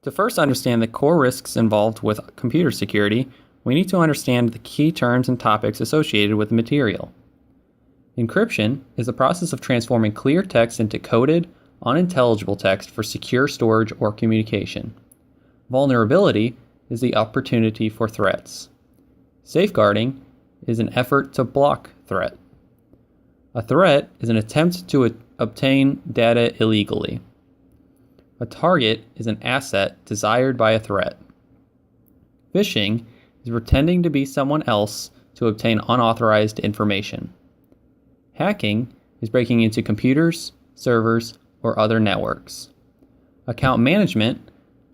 To first understand the core risks involved with computer security, we need to understand the key terms and topics associated with the material. Encryption is the process of transforming clear text into coded, unintelligible text for secure storage or communication. Vulnerability is the opportunity for threats. Safeguarding is an effort to block threat. A threat is an attempt to obtain data illegally. A target is an asset desired by a threat. Phishing is pretending to be someone else to obtain unauthorized information. Hacking is breaking into computers, servers, or other networks. Account management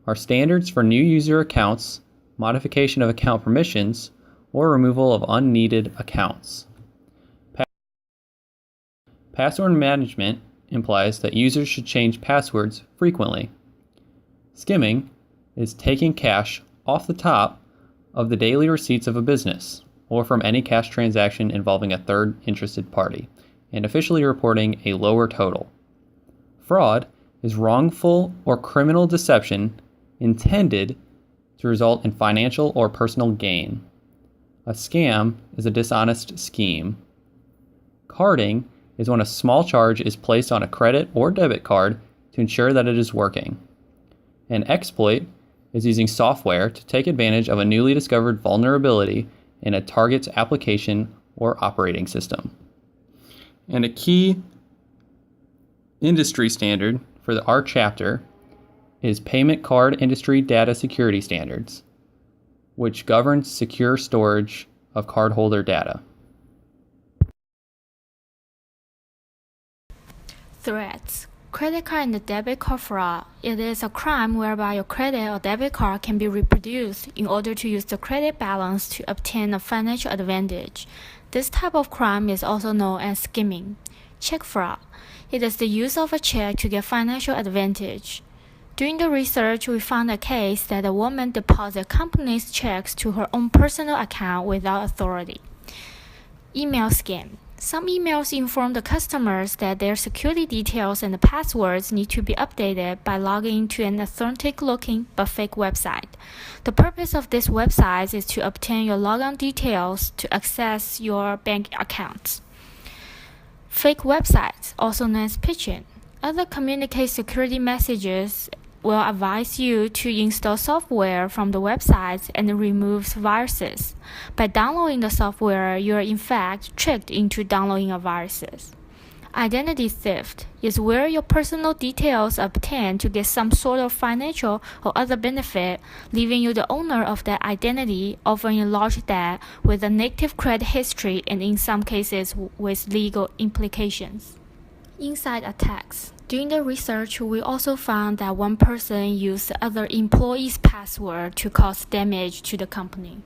are standards for new user accounts, modification of account permissions, or removal of unneeded accounts. Password management implies that users should change passwords frequently. Skimming is taking cash off the top of the daily receipts of a business or from any cash transaction involving a third interested party and officially reporting a lower total. Fraud is wrongful or criminal deception intended to result in financial or personal gain. A scam is a dishonest scheme. Carding is when a small charge is placed on a credit or debit card to ensure that it is working. An exploit is using software to take advantage of a newly discovered vulnerability in a target's application or operating system. And a key industry standard for our chapter is Payment Card Industry Data Security Standards, which governs secure storage of cardholder data. Threats. Credit card and debit card fraud. It is a crime whereby your credit or debit card can be reproduced in order to use the credit balance to obtain a financial advantage. This type of crime is also known as skimming. Check fraud. It is the use of a check to get financial advantage. During the research, we found a case that a woman deposited company's checks to her own personal account without authority. Email scam. Some emails inform the customers that their security details and the passwords need to be updated by logging into an authentic-looking but fake website. The purpose of these websites is to obtain your logon details to access your bank accounts. Fake websites, also known as phishing. Other communicate security messages will advise you to install software from the websites and remove viruses. By downloading the software, you are in fact tricked into downloading a virus. Identity theft is where your personal details are obtained to get some sort of financial or other benefit, leaving you the owner of that identity, offering a large debt with a negative credit history and in some cases with legal implications. Inside attacks. During the research, we also found that one person used other employees' password to cause damage to the company.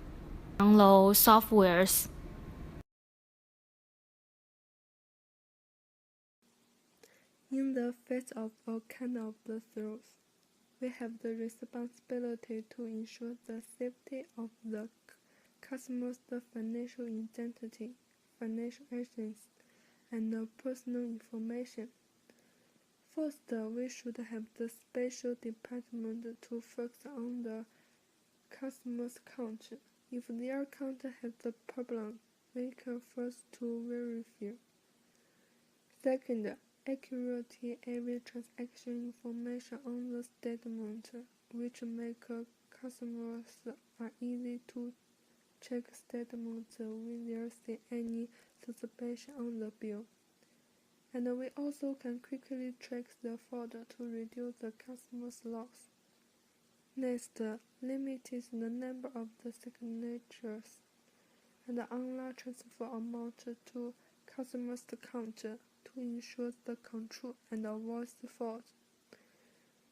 Download softwares. In the face of all kinds of the threats, we have the responsibility to ensure the safety of the customer's financial identity, financial assets, and personal information. First, we should have the special department to focus on the customer's account. If their account has a problem, we can first to verify. Second, accurate every transaction information on the statement, which make customers are easy to check statements when there is any suspicion on the bill. And we also can quickly track the fraud to reduce the customer's loss. Next, limit the number of the signatures and the online transfer amount to customer's account to ensure the control and avoid fraud.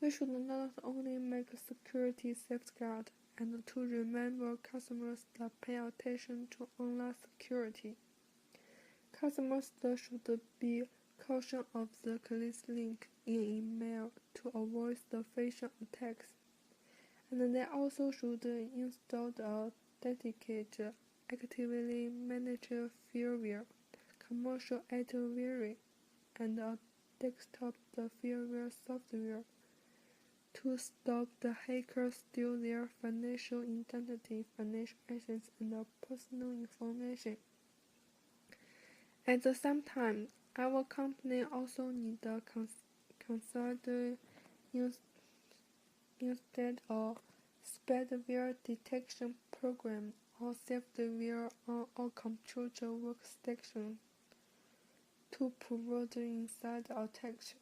We should not only make security safeguard and to remember customers that pay attention to online security. Customers should be cautious of the click link in email to avoid the phishing attacks. And they also should install a dedicated, actively managed firmware, commercial antivirus, and a desktop firmware software to stop the hackers steal their financial identity, financial assets, and personal information. At the same time, our company also needs a consider instead of spyware detection program or software on a computer workstation to prevent inside attacks.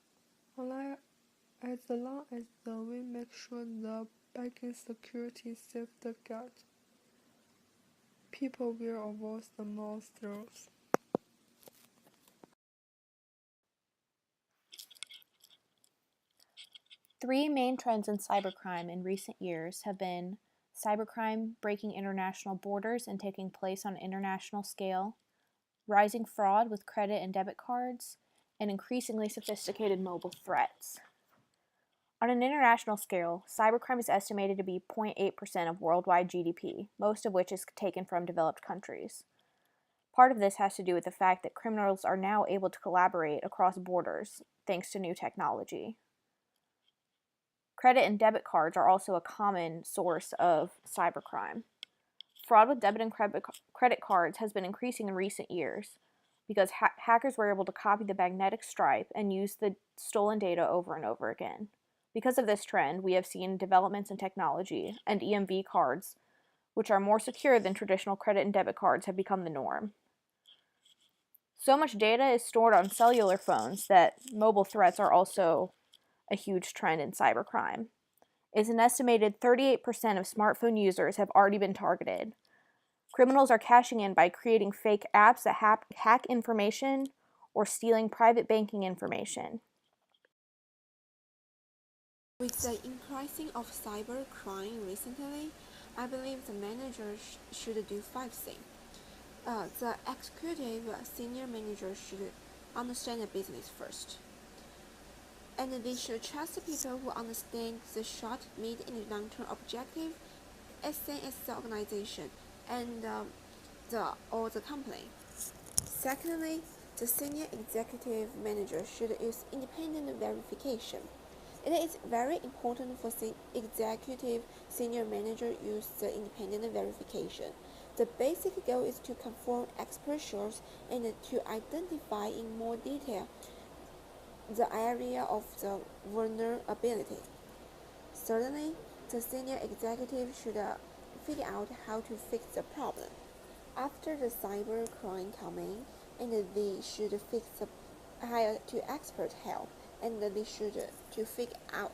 As long as we make sure the backend security is safeguarded, people will avoid the monsters. Three main trends in cybercrime in recent years have been cybercrime breaking international borders and taking place on an international scale, rising fraud with credit and debit cards, and increasingly sophisticated mobile threats. On an international scale, cybercrime is estimated to be 0.8% of worldwide GDP, most of which is taken from developed countries. Part of this has to do with the fact that criminals are now able to collaborate across borders thanks to new technology. Credit and debit cards are also a common source of cybercrime. Fraud with debit and credit cards has been increasing in recent years because hackers were able to copy the magnetic stripe and use the stolen data over and over again. Because of this trend, we have seen developments in technology, and EMV cards, which are more secure than traditional credit and debit cards, have become the norm. So much data is stored on cellular phones that mobile threats are also a huge trend in cybercrime. It's an estimated 38% of smartphone users have already been targeted. Criminals are cashing in by creating fake apps that hack information or stealing private banking information. With the increasing of cybercrime recently, I believe the managers should do 5 things. The executive senior manager should understand the business first. And they should trust people who understand the short, mid, and long-term objective as same as the organization and the company. Secondly, the senior executive manager should use independent verification. It is very important for executive senior manager use the independent verification. The basic goal is to confirm exposures and to identify in more detail the area of the vulnerability. Certainly, the senior executive should figure out how to fix the problem. After the cyber crime coming, and they should hire to expert help, and they should to fix out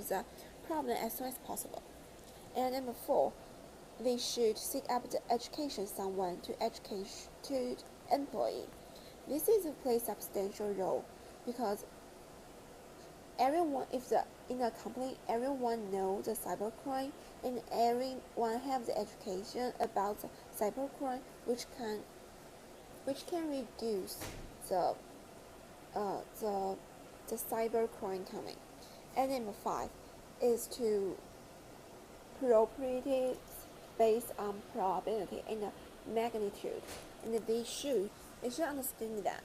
the problem as soon as possible. And number 4, they should seek up the education someone to educate to employee. This is play substantial role because everyone, in a company, everyone knows the cybercrime and everyone have the education about the cybercrime, which can reduce the cybercrime coming. And number 5 is to probability based on probability and magnitude, and they should understand that.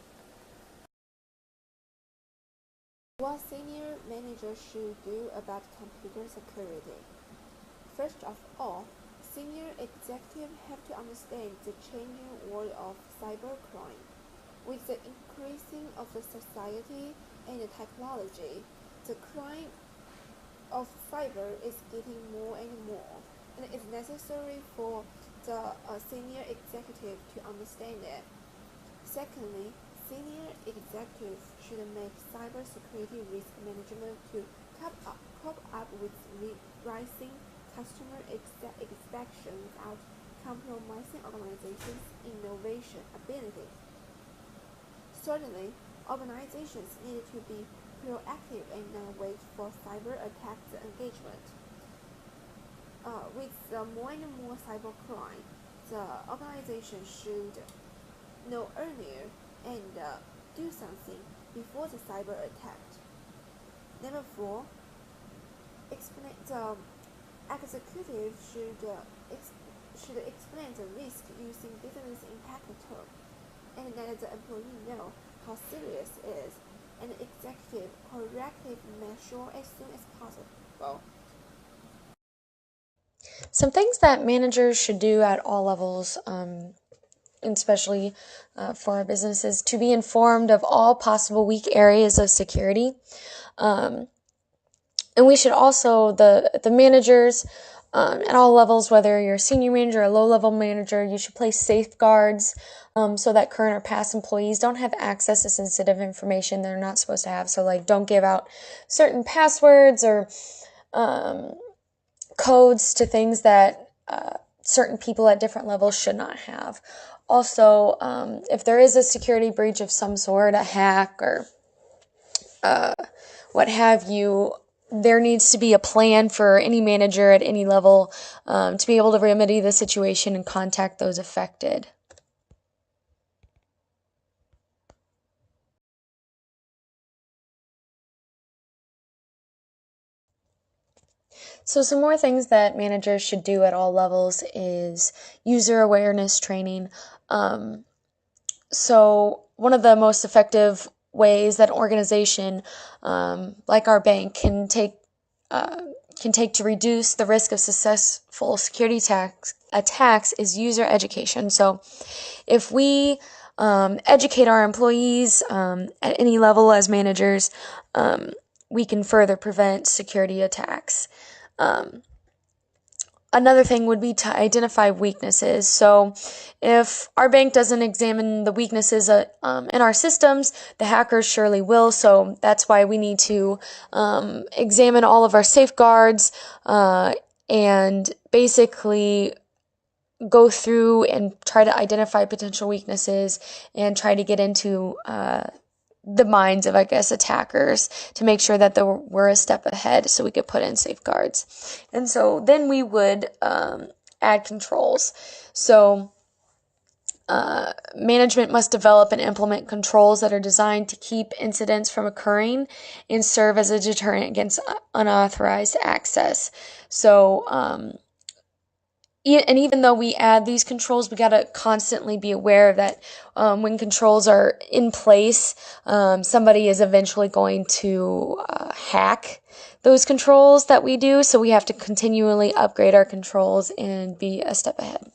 What senior managers should do about computer security? First of all, senior executives have to understand the changing world of cybercrime. With the increasing of the society and the technology, the crime of cyber is getting more and more, and it's necessary for the senior executive to understand it. Secondly, senior executives should make cybersecurity risk management to cope up with rising customer expectations without compromising organizations' innovation ability. Certainly, organizations need to be proactive and not wait for cyber attacks engagement. With more and more cybercrime, the organization should know earlier and do something before the cyber attack. Number 4, the executive should explain the risk using business impact term and let the employee know how serious it is, and executive corrective measure as soon as possible. well. Some things that managers should do at all levels, especially for our businesses, to be informed of all possible weak areas of security. And we should also, the managers at all levels, whether you're a senior manager or a low-level manager, you should place safeguards so that current or past employees don't have access to sensitive information they're not supposed to have. So, like, don't give out certain passwords or codes to things that certain people at different levels should not have. Also, if there is a security breach of some sort, a hack or what have you, there needs to be a plan for any manager at any level to be able to remedy the situation and contact those affected. So some more things that managers should do at all levels is user awareness training. So one of the most effective ways that an organization like our bank can take to reduce the risk of successful security attacks is user education. So if we educate our employees at any level as managers, we can further prevent security attacks. Another thing would be to identify weaknesses. So if our bank doesn't examine the weaknesses in our systems, the hackers surely will. So that's why we need to examine all of our safeguards and basically go through and try to identify potential weaknesses and try to get into the minds of, I guess, attackers to make sure that we're a step ahead so we could put in safeguards. And so then we would add controls. So management must develop and implement controls that are designed to keep incidents from occurring and serve as a deterrent against unauthorized access. So and even though we add these controls, we got to constantly be aware that when controls are in place, somebody is eventually going to hack those controls that we do. So we have to continually upgrade our controls and be a step ahead.